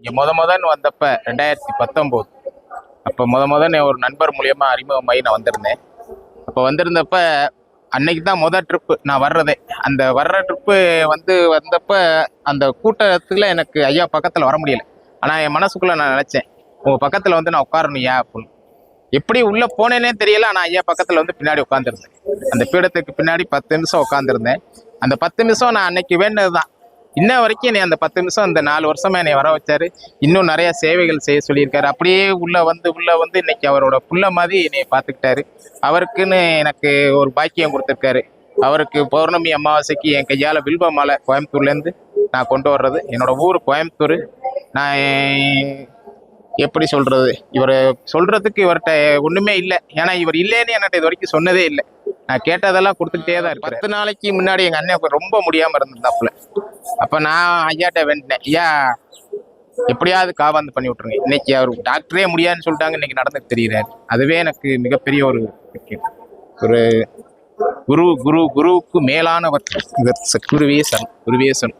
இங்கே முதன்னு வந்தப்ப 2019 அப்போ முதன்னு ஒரு நண்பர் மூலியமாக அறிமுகமாகி நான் வந்திருந்தேன். அப்போ வந்திருந்தப்ப அன்னைக்கு தான் ட்ரிப்பு நான் வர்றதே. அந்த வர்ற ட்ரிப்பு வந்தப்ப அந்த கூட்டத்தில் எனக்கு ஐயா பக்கத்தில் வர முடியல. ஆனால் என் மனசுக்குள்ளே நான் நினச்சேன், உங்கள் பக்கத்தில் நான் உட்காரணுயா அப்படின்னு. எப்படி உள்ளே போனேனே தெரியல. ஆனால் ஐயா பக்கத்தில் பின்னாடி உட்காந்துருந்தேன். அந்த பீடத்துக்கு பின்னாடி 10 நிமிஷம் உட்காந்துருந்தேன். அந்த 10 நிமிஷம் நான் அன்னைக்கு வேண்டது தான். இன்ன வரைக்கும் என்னை அந்த 10 நிமிஷம் இந்த 4 வருஷமா என்னை வர வச்சாரு. இன்னும் நிறைய சேவைகள் செய்ய சொல்லியிருக்காரு. அப்படியே உள்ள வந்து இன்னைக்கு அவரோட புள்ள மாதிரி என்னை பார்த்துக்கிட்டாரு. அவருக்குன்னு எனக்கு ஒரு பாக்கியம் கொடுத்துருக்காரு. அவருக்கு பௌர்ணமி அமாவாசைக்கு என் கையால் வில்வ மாலை கோயம்புத்தூர்லேருந்து நான் கொண்டு வர்றது. என்னோட ஊர் கோயம்புத்தூர். நான் எப்படி சொல்றது, இவர் சொல்றதுக்கு இவர்கிட்ட ஒண்ணுமே இல்லை. ஏன்னா இவர் இல்லைன்னு என்கிட்ட இது வரைக்கும் சொன்னதே இல்லை. நான் கேட்டதெல்லாம் கொடுத்துக்கிட்டே தான் இருக்கேன். 10 நாளைக்கு முன்னாடி எங்க அண்ணன் ரொம்ப முடியாம இருந்திருந்தாப்புல. அப்ப நான் ஐயாட்ட வேண்டினேன், ஐயா எப்படியாவது காவாந்து பண்ணி விட்டுருங்க. இன்னைக்கு அவர் டாக்டரே முடியாதுன்னு சொல்லிட்டாங்க, இன்னைக்கு நடந்துட்டு தெரியுறாரு. அதுவே எனக்கு மிகப்பெரிய ஒரு குருவுக்கு மேலானவர் குருவேசன்.